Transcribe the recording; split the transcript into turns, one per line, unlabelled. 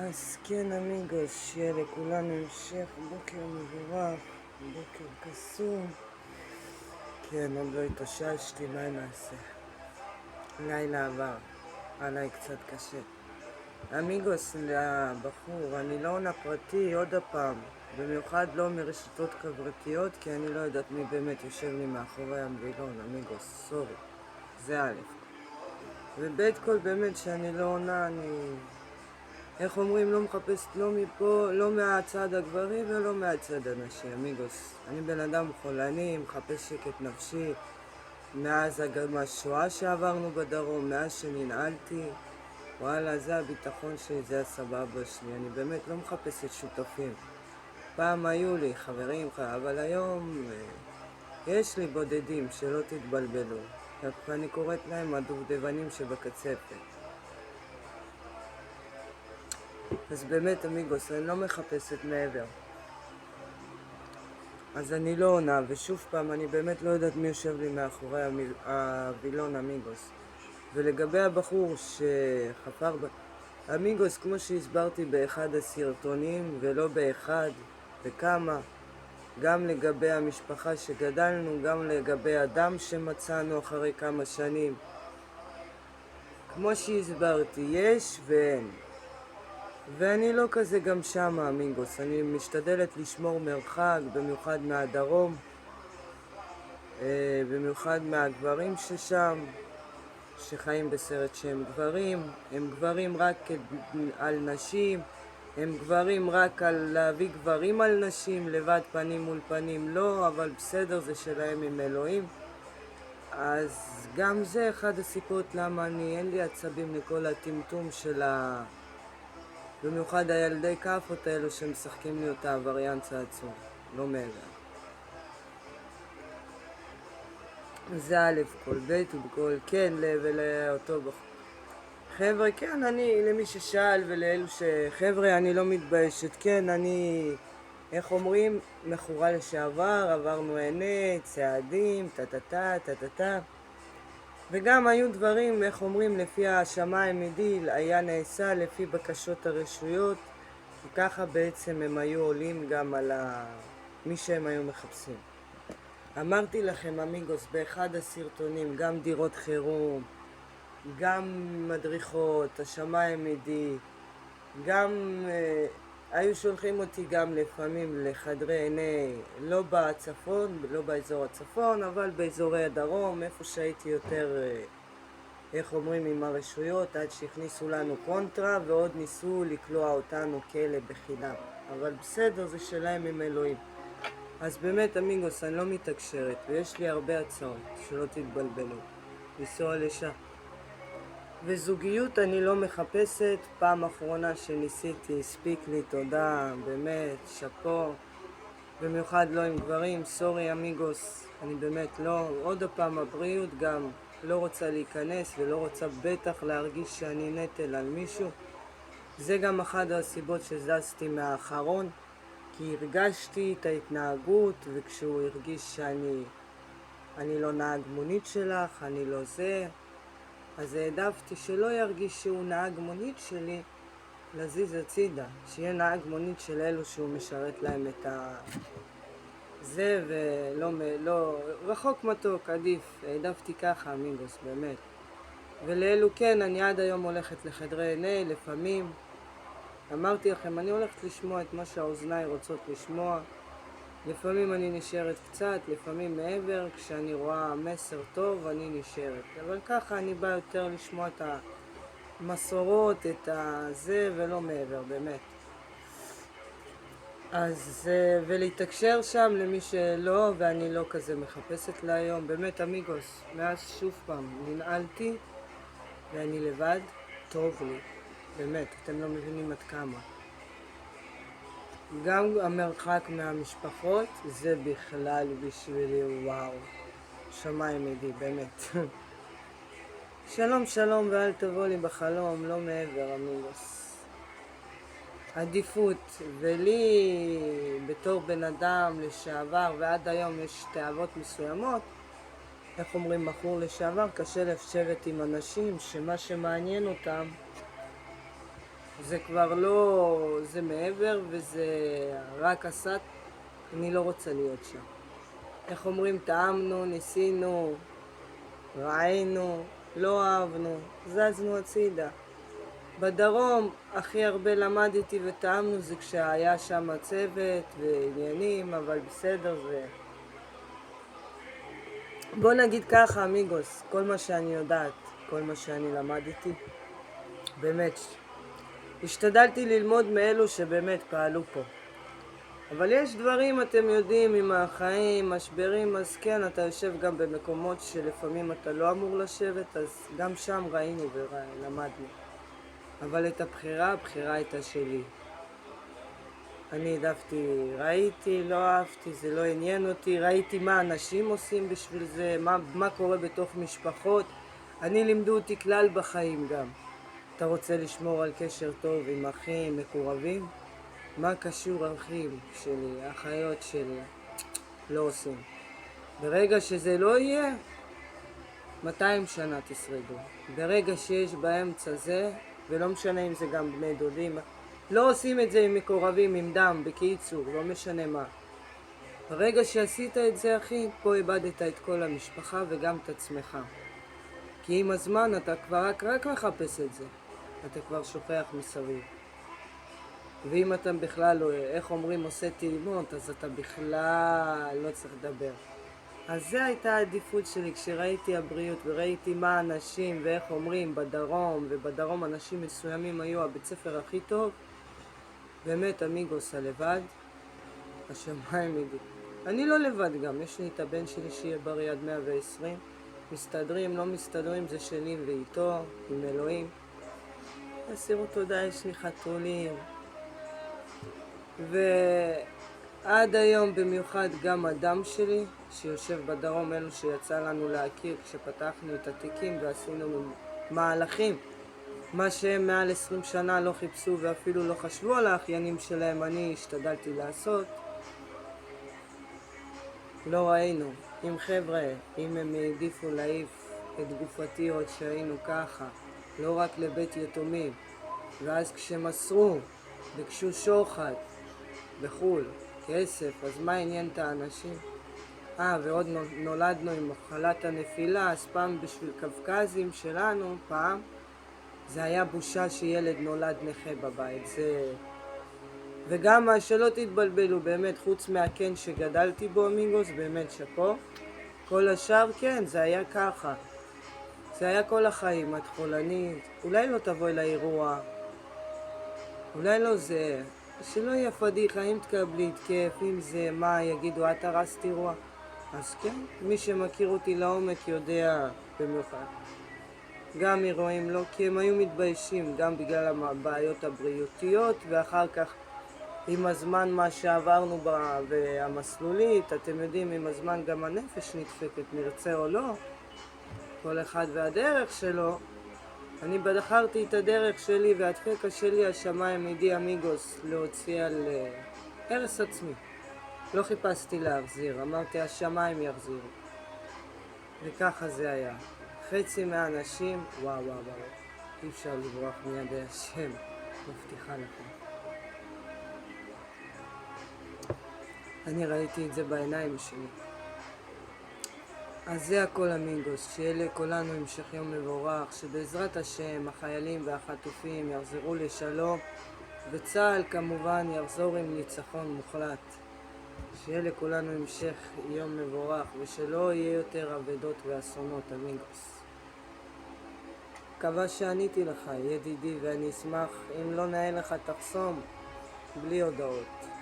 אז כן, אמיגוס, שיהיה לכולנו המשך בוקר מבורך, בוקר קסום. כן, עוד לא התאוששתי, מה נעשה? לילה עבר, עליי קצת קשה. אמיגוס, לבחור, אני לא עונה פרטי עוד הפעם, במיוחד לא מרשתות חברתיות, כי אני לא יודעת מי באמת יושב לי מאחורי המבילון, אמיגוס, סורי. זה א', וב' כל באמת שאני לא עונה, איך אומרים, לא מחפשת לא מפה, לא מהצד הגברי ולא מהצד הנשי, אמיגוס. אני בן אדם חולני, מחפש שקט נפשי, מאז השואה שעברנו בדרום, מאז שננעלתי, וואלה, זה הביטחון שלי, זה הסבבה שלי, אני באמת לא מחפשת שותפים. פעם היו לי חברים, אבל היום יש לי בודדים, שלא תתבלבלו. אני קוראת להם הדובדבנים שבקצפת. אז באמת, אמיגוס, אני לא מחפשת מעבר. אז אני לא עונה, ושוב פעם, אני באמת לא יודעת מי יושב לי מאחורי הווילון, אמיגוס. ולגבי הבחור שחפר אמיגוס, כמו שהסברתי באחד הסרטונים, ולא באחד, בכמה, גם לגבי המשפחה שגדלנו, גם לגבי אדם שמצאנו אחרי כמה שנים. כמו שהסברתי, יש ואין. ואני לא כזה גם שם, אמיגוס. אני משתדלת לשמור מרחק, במיוחד מהדרום, במיוחד מהגברים ששם, שחיים בסרט שהם גברים. הם גברים רק על נשים, הם גברים רק על להביא גברים על נשים, לבד פנים מול פנים לא, אבל בסדר, זה שלהם עם אלוהים. אז גם זה אחד הסיפורות למה אין לי עצבים לכל הטמטום של במיוחד הילדי כאפות האלו שמשחקים לי אותה עבריין צעצוע, לא מעבר. זה א' כל, ב' ובכל, כן, ולאותו בחור. חבר'ה, כן, אני, למי ששאל ולאלו חבר'ה, אני לא מתביישת, כן, אני, איך אומרים, מכורה לשעבר, עברנו עיני, צעדים, טה-טה-טה. וגם היו דברים, איך אומרים, לפי השמיים מדיל, היה נעשה לפי בקשות הרשויות, כי ככה בעצם הם היו עולים גם על מי שהם היו מחפשים. אמרתי לכם, אמיגוס, באחד הסרטונים, גם דירות חירום, גם מדריכות, השמיים מדיל, גם היו שולחים אותי גם לפעמים לחדרי עיני, לא בצפון, לא באזור הצפון, אבל באזורי הדרום, איפה שהייתי יותר, איך אומרים, עם הרשויות, עד שהכניסו לנו קונטרה, ועוד ניסו לקלוע אותנו כלא בחינם. אבל בסדר, זה שלהם עם אלוהים. אז באמת, אמיגוס, אני לא מתקשרת, ויש לי הרבה הצעות, שלא תתבלבלו. לנסוע לשם. וזוגיות אני לא מחפשת, פעם אחרונה שניסיתי, הספיק לי, תודה, באמת, שפו. במיוחד לא עם גברים, סורי אמיגוס, אני באמת לא, עוד הפעם הבריאות גם לא רוצה להיכנס ולא רוצה בטח להרגיש שאני נטל על מישהו. זה גם אחת הסיבות שזזתי מהאחרון, כי הרגשתי את ההתנהגות, וכשהוא הרגיש שאני לא נהג מונית שלך, אני לא זה, אז העדפתי שלא ירגיש שהוא נהג מונית שלי, לזיז הצידה, שיהיה נהג מונית של אלו שהוא משרת להם את זה, ולא, רחוק מתוק, עדיף, העדפתי ככה, אמיגוס, באמת. ולאלו כן, אני עד היום הולכת לחדרי עיני, לפעמים. אמרתי לכם, אני הולכת לשמוע את מה שהאוזניי רוצות לשמוע. לפעמים אני נשארת קצת, לפעמים מעבר, כשאני רואה מסר טוב אני נשארת. אבל ככה אני באה יותר לשמוע את המסורות, את הזה, ולא מעבר, באמת. אז, ולהתקשר שם למי שלא, ואני לא כזה מחפשת להיום. באמת, אמיגוס, מאז שוב פעם ננעלתי, ואני לבד, טוב לי. באמת, אתם לא מבינים עד כמה. גם המרחק מהמשפחות, זה בכלל בשבילי, וואו. שמיים ידי, באמת. שלום, שלום, ואל תבוא לי בחלום, לא מעבר, אמיגוס. עדיפות, ולי בתור בן אדם לשעבר ועד היום יש תאוות מסוימות, איך אומרים, בחור לשעבר, קשה לשבת עם אנשים שמה שמעניין אותם זה כבר לא, זה מעבר וזה רק הסת, אני לא רוצה להיות שם. איך אומרים, טעמנו, ניסינו, ראינו, לא אהבנו, זזנו הצידה. בדרום הכי הרבה למדתי וטעמנו זה כשהיה שם צוות ועניינים, אבל בסדר זה... בוא נגיד ככה, אמיגוס, כל מה שאני יודעת, כל מה שאני למדתי, באמת, השתדלתי ללמוד מאלו שבאמת פעלו פה. אבל יש דברים, אתם יודעים, עם החיים, משברים, אז כן, אתה יושב גם במקומות שלפעמים אתה לא אמור לשבת, אז גם שם ראינו ולמדנו. אבל את הבחירה הייתה שלי. אני העדפתי, ראיתי, לא אהבתי, זה לא עניין אותי, ראיתי מה אנשים עושים בשביל זה, מה קורה בתוך משפחות. אני לימדו אותי כלל בחיים גם. אתה רוצה לשמור על קשר טוב עם אחים, מקורבים? מה קשור אחים שלי, אחיות שלי? לא עושים. ברגע שזה לא יהיה, 200 שנה תשרדו. ברגע שיש באמצע זה, ולא משנה אם זה גם בני דודים, לא עושים את זה עם מקורבים, עם דם, בקיצור, לא משנה מה. ברגע שעשית את זה, אחי, פה איבדת את כל המשפחה וגם את עצמך. כי עם הזמן אתה כבר רק מחפש את זה. אתה כבר שוכח מסביב. ואם אתה בכלל לא, איך אומרים, עושה טעימות, אז אתה בכלל לא צריך לדבר. אז זה הייתה העדיפות שלי כשראיתי הבריאות וראיתי מה האנשים ואיך אומרים בדרום, ובדרום אנשים מסוימים היו הבית ספר הכי טוב. באמת, אמיגוס, הלבד, השמיים יגיד. אני לא לבד גם, יש לי את הבן שלי שיהיה בריא עד 120. מסתדרים, לא מסתדרים, זה שלי ואיתו, עם אלוהים. אסירו תודה, יש לי חתולים. ועד היום במיוחד גם אדם שלי שיושב בדרום, אלו שיצא לנו להכיר כשפתחנו את התיקים ועשינו מהלכים, מה שהם מעל 20 שנה לא חיפשו ואפילו לא חשבו על האחיינים שלהם, אני השתדלתי לעשות. לא ראינו. אם חבר'ה, אם הם העדיפו להעיף את גופתי עוד שהיינו ככה, לא רק לבית יתומים, ואז כשמסרו, ביקשו שוחד בחול, כסף, אז מה עניין את האנשים? ועוד נולדנו עם מחלת הנפילה, אז פעם בשביל קווקזים שלנו, פעם, זה היה בושה שילד נולד נכה בבית. זה... וגם שלא תתבלבלו, באמת, חוץ מהקן שגדלתי בו, אמיגוס, באמת שפו. כל השאר, כן, זה היה ככה. זה היה כל החיים, את חולנית, אולי לא תבואי לאירוע, אולי לא זה, שלא יהיה פדיחה, אם תקבלי התקף, אם זה, מה, יגידו, את הרסת אירוע. אז כן, מי שמכיר אותי לעומק יודע במיוחד. גם אירועים לא, כי הם היו מתביישים, גם בגלל הבעיות הבריאותיות, ואחר כך עם הזמן מה שעברנו והמסלולית, אתם יודעים, עם הזמן גם הנפש נדפקת, נרצה או לא, כל אחד והדרך שלו. אני בחרתי את הדרך שלי והדפקה שלי, השמיים ידי אמיגוס, להוציא על הרס עצמי. לא חיפשתי להחזיר, אמרתי השמיים יחזירו. וככה זה היה. חצי מהאנשים, וואו, אי אפשר לברוח מידי השם, מבטיחה לכם. אני ראיתי את זה בעיניים שלי. אז זה הכל אמיגוס, שיהיה לכולנו המשך יום מבורך, שבעזרת השם החיילים והחטופים יחזרו לשלום, וצה"ל כמובן יחזור עם ניצחון מוחלט. שיהיה לכולנו המשך יום מבורך, ושלא יהיה יותר אבדות ואסונות, אמיגוס. מקווה שעניתי לך, ידידי, ואני אשמח אם לא נאה לך תחסום בלי הודעות.